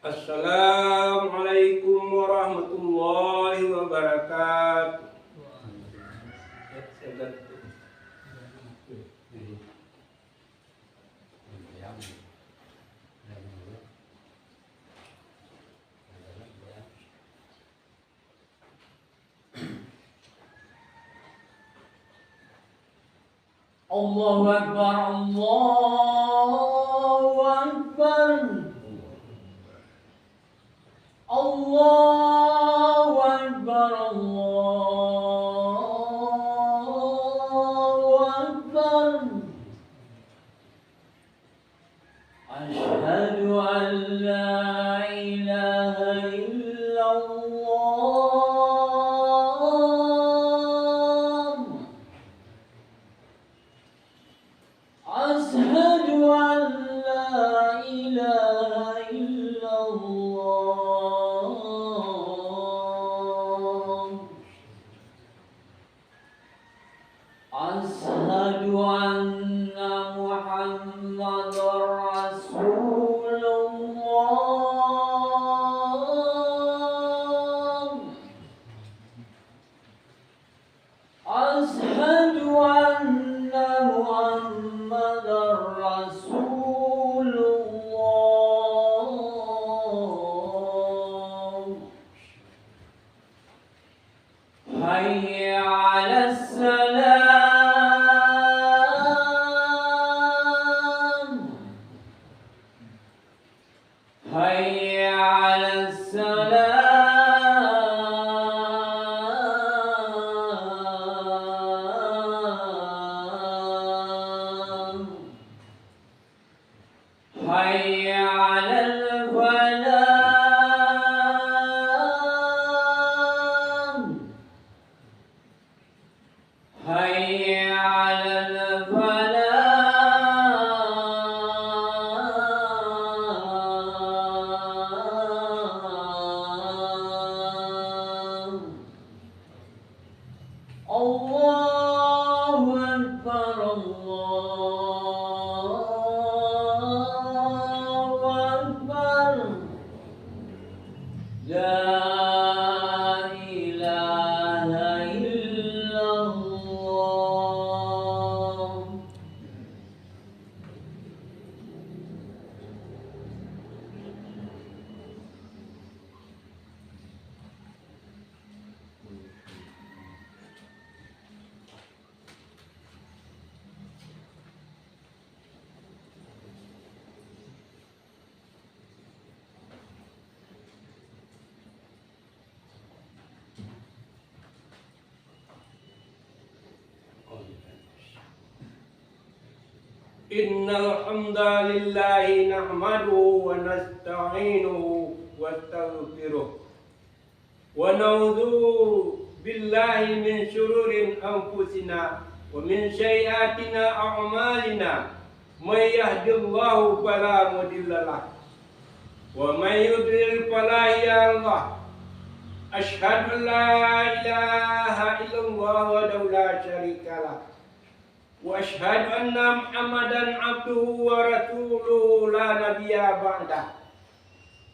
Assalamualaikum warahmatullahi wabarakatuh. Allahu Akbar, Allahu Akbar, Allahu Akbar, Allahu Akbar. Asyhadu an la ilaha illallah. Asyhadu an la ilaha illallah. Asyhadu anna Muhammadar Rasulullah. Asyhadu anna Muhammadar Rasulullah. Hayya 'alas salam. Hayya 'alas salam. Hayya 'alal falah. Hayya 'alal falah. Allahu Akbar, Allahu Akbar. La ilaha illallah. Innal hamdalillahi nahmaduhu wa nasta'inuhu wa nastaghfiruh wa na'udzu billahi min syururi anfusina wa min sayyiatina a'malina. May yahdihillahu fala mudilla lahu wa may yudlil fala hadiya lahu. Asyhadu an la ilaha illallah wahdahu la syarika lahu wa asyhadu anna Muhammadan abduhu wa rasuluhu la nabiyya ba'dah.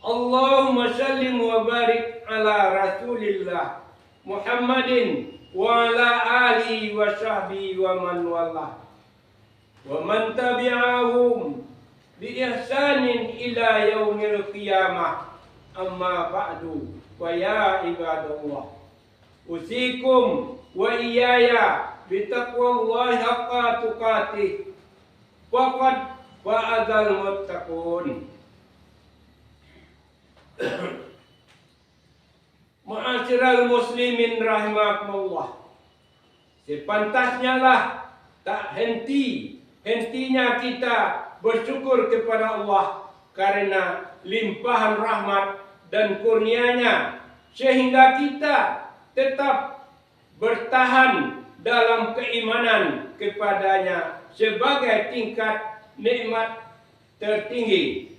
Allahumma sallim wa barik ala rasulillah Muhammadin wa ala alihi wa sahbihi wa man wala wa man tabi'ahum bi ihsanin ila yaumil qiyamah. Amma ba'du, wa ya ibadallah, usikum wa iyaya bitaqwallahi haqqa tuqatih faqad wa'adzal muttaqun. Ma'asyiral muslimin rahimakumullah, sepantasnya lah tak hentinya kita bersyukur kepada Allah karena limpahan rahmat dan kurnianya, sehingga kita tetap bertahan dalam keimanan kepadanya sebagai tingkat nikmat tertinggi.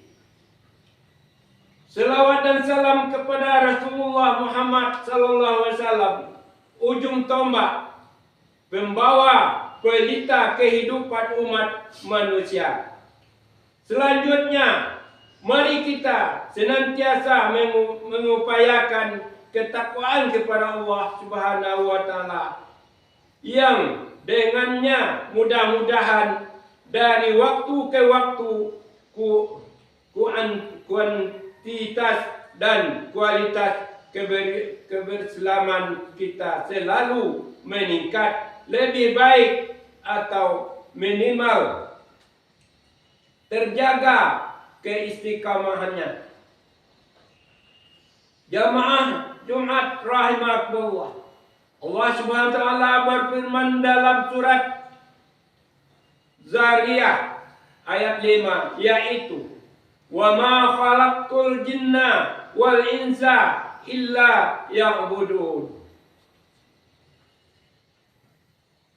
Selawat dan salam kepada Rasulullah Muhammad sallallahu alaihi wasallam, ujung tombak, pembawa pelita kehidupan umat manusia. Selanjutnya, mari kita senantiasa mengupayakan ketakwaan kepada Allah Subhanahu wa taala, yang dengannya mudah-mudahan dari waktu ke waktu kuantitas dan kualitas kebersilaman kita selalu meningkat, lebih baik atau minimal terjaga keistiqamahannya. Jamaah Jumat rahimakumullah, Allah Subhanahu wa taala berfirman dalam surat Zariyah ayat 5, yaitu wa ma khalaqtul jinna wal insa illa ya'budun.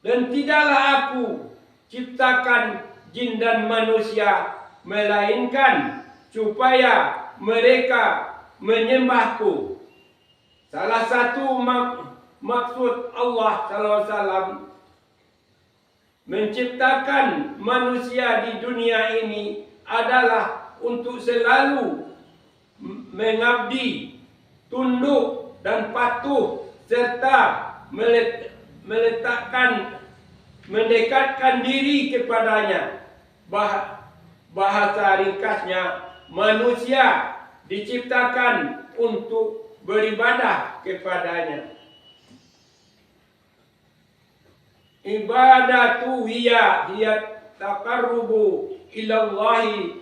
Dan tidaklah aku ciptakan jin dan manusia melainkan supaya mereka menyembahku. Salah satu maksud Allah SAW menciptakan manusia di dunia ini adalah untuk selalu mengabdi, tunduk dan patuh, serta mendekatkan diri kepadanya. Bahasa ringkasnya, manusia diciptakan untuk beribadah kepadanya. Ibadatu hiya taqarrubu ilallahi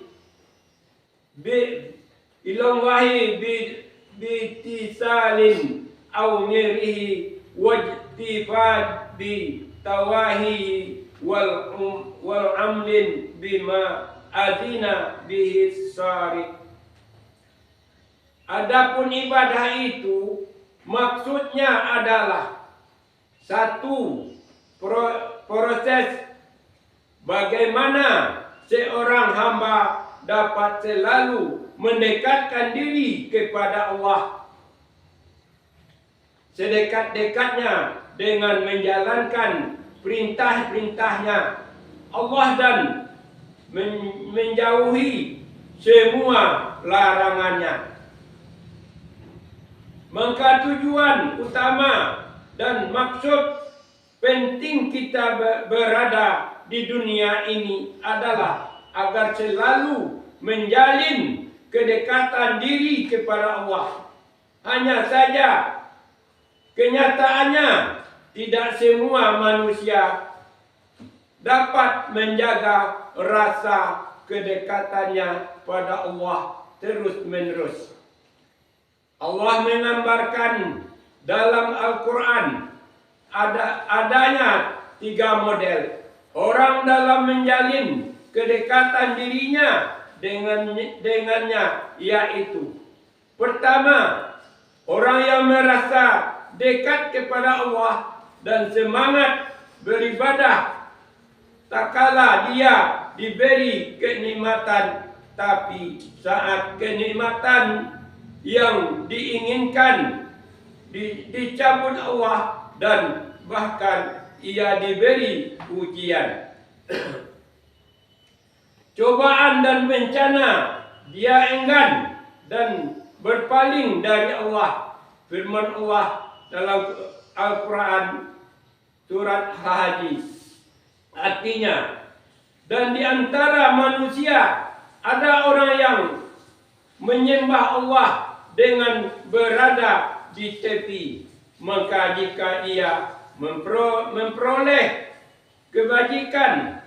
bitisalin aw mirihi wajtifad bi tawahihi wal amlin bima adina bihi syari'. Adapun ibadah itu maksudnya adalah satu, proses bagaimana seorang hamba dapat selalu mendekatkan diri kepada Allah sedekat-dekatnya dengan menjalankan perintah-perintahnya Allah dan menjauhi semua larangannya. Maka tujuan utama dan maksud penting kita berada di dunia ini adalah agar selalu menjalin kedekatan diri kepada Allah. Hanya saja kenyataannya tidak semua manusia dapat menjaga rasa kedekatannya pada Allah terus-menerus. Allah menggambarkan dalam Al-Quran adanya 3 model orang dalam menjalin kedekatan dirinya dengannya, yaitu pertama, orang yang merasa dekat kepada Allah dan semangat beribadah tak kala dia diberi kenikmatan, tapi saat kenikmatan yang diinginkan dicabut Allah dan bahkan ia diberi ujian, cobaan dan bencana, dia enggan dan berpaling dari Allah. Firman Allah dalam Al-Quran surat Al-Hajj, artinya, dan di antara manusia ada orang yang menyembah Allah dengan berada di tepi, maka jika ia memperoleh kebajikan,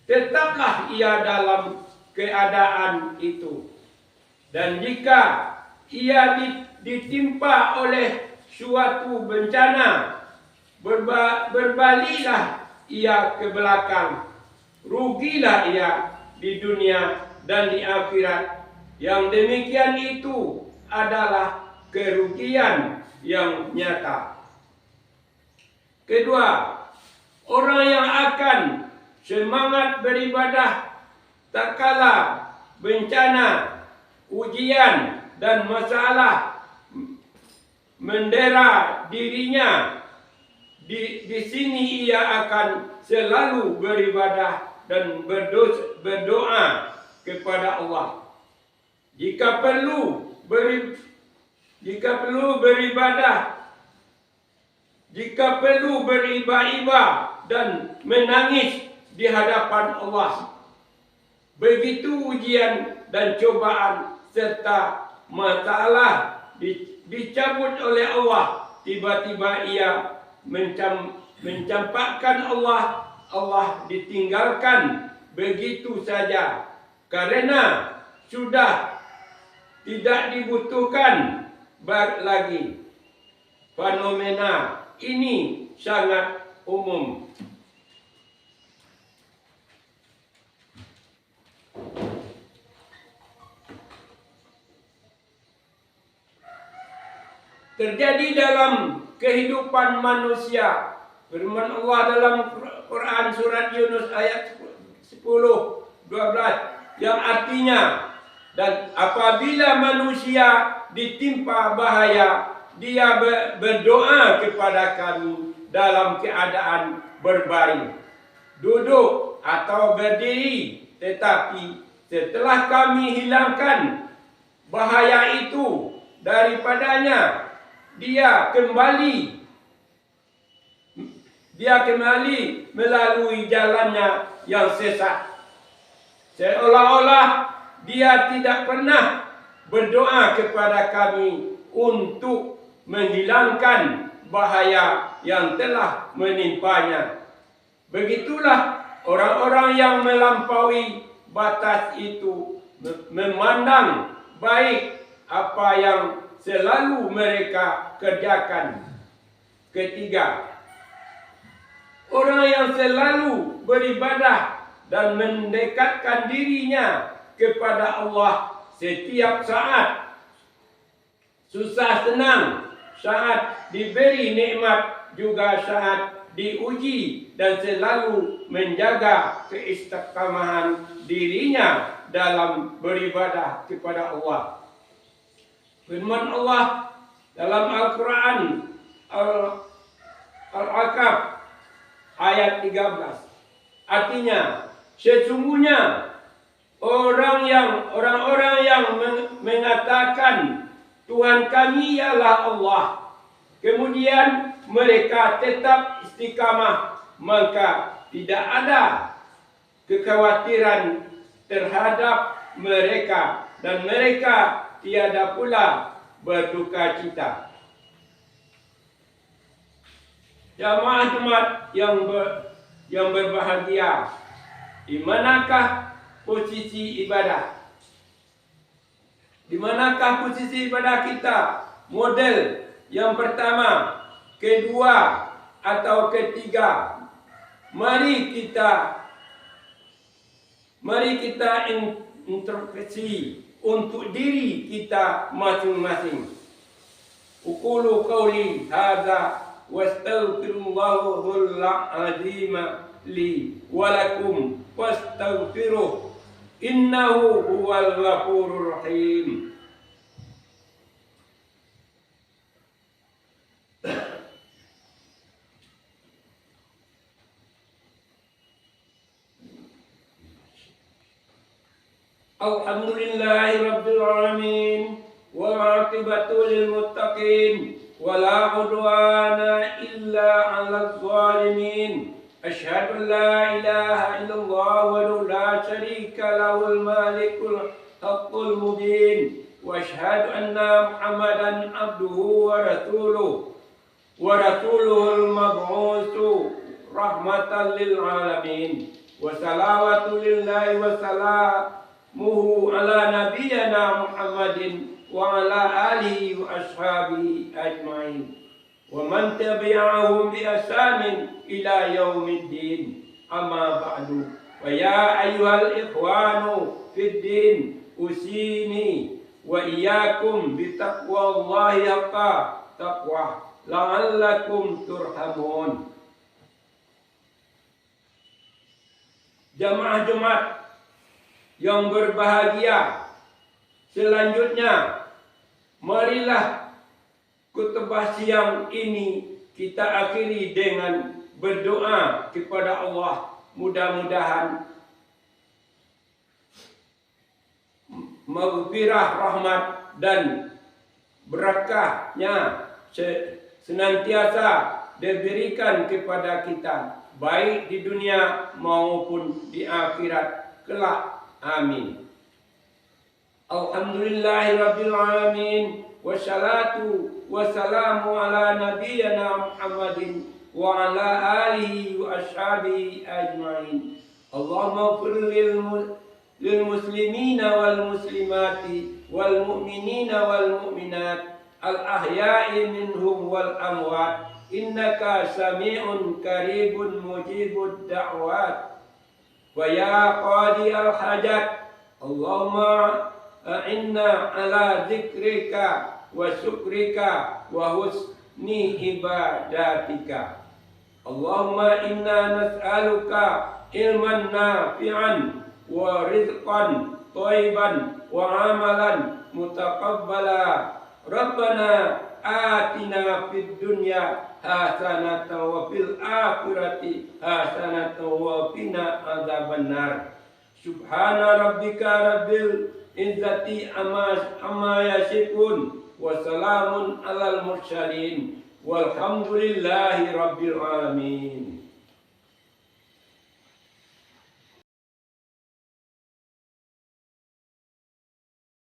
tetaplah ia dalam keadaan itu. Dan jika ia ditimpa oleh suatu bencana, berbaliklah ia ke belakang. Rugilah ia di dunia dan di akhirat. Yang demikian itu adalah kerugian yang nyata. Kedua, orang yang akan semangat beribadah tak kala bencana, ujian dan masalah mendera dirinya. Di sini ia akan selalu beribadah dan berdoa kepada Allah. Jika perlu beribadah, jika perlu beribadah dan menangis di hadapan Allah. Begitu ujian dan cobaan serta masalah dicabut oleh Allah, tiba-tiba ia mencampakkan Allah ditinggalkan begitu saja karena sudah tidak dibutuhkan lagi. Fenomena ini sangat umum. Terjadi dalam kehidupan manusia. Firman Allah dalam Quran surat Yunus ayat 10-12 yang artinya, dan apabila manusia ditimpa bahaya, dia berdoa kepada kami dalam keadaan berbaring, duduk atau berdiri. Tetapi setelah kami hilangkan bahaya itu daripadanya, dia kembali melalui jalannya yang sesat. Seolah-olah dia tidak pernah berdoa kepada kami untuk menghilangkan bahaya yang telah menimpanya. Begitulah orang-orang yang melampaui batas itu memandang baik apa yang selalu mereka kerjakan. Ketiga, orang yang selalu beribadah dan mendekatkan dirinya kepada Allah setiap saat, susah senang, saat diberi nikmat, juga saat diuji, dan selalu menjaga keistiqamahan dirinya dalam beribadah kepada Allah. Firman Allah dalam Al-Quran Al-Aqaf ayat 13. Artinya, sesungguhnya orang-orang yang mengatakan Tuhan kami ialah Allah, kemudian mereka tetap istiqamah, maka tidak ada kekhawatiran terhadap mereka, dan mereka tiada pula berduka cita. Jamaah Jumat yang berbahagia, di manakah posisi ibadah? Di manakah posisi ibadah kita? Model yang pertama, kedua, atau ketiga? Mari kita introspeksi untuk diri kita masing-masing. Uqulu qawli hadza wastaghfirullahal azim li wa lakum wastaghfiruh innahu huwal ghafurur rahim. Alhamdulillahi rabbil alamin wal 'aqibatu lil muttaqin wala 'udwana illa 'alal zalimin. Asyhadu an la ilaha illallah wa la syarika lahul malikul haqqul mubin wa asyhadu anna Muhammadan abduhu wa rasuluhul mab'utsu rahmatan lil alamin. Wa salawatu lillahi wa salamuhu ala nabiyyina Muhammadin wa ala alihi wa ashabihi ajma'in wa man tabi'ahum bi ihsanin ila yaumiddin. Amma ba'du. Wa ya ayyuhal ikhwanu fid din, usini wa iyyakum bi taqwallahi haqqa taqwa la'allakum turhamun. Jamaah Jumat yang berbahagia, selanjutnya marilah khutbah siang ini kita akhiri dengan berdoa kepada Allah. Mudah-mudahan maghfirah, rahmat dan berkahnya senantiasa diberikan kepada kita, baik di dunia maupun di akhirat kelak. Amin. Alhamdulillahirabbil alamin, wassalatu wassalamu ala nabiyyina Muhammadin wa ala alihi wa ashabihi ajmain. Allahumma ighfir lil muslimina wal muslimati wal mu'minina wal mu'minat al ahya'i minhum wal amwat, innaka sami'un qaribun mujibud da'wat. Wa ya qadi al hajat, Allahumma a'inna ala dzikrika wa syukrika wa husni ibadatika. Allahumma inna nas'aluka ilman nafi'an wa rizqan thayyiban wa amalan mutaqabbala. Rabbana atina fid dunya hasanatan wa fil akhirati hasanatan wa qina adzabannar. Subhana rabbika rabbil izzati amma yasifun wa salamun alal mursalin walhamdulillahi rabbil alamin.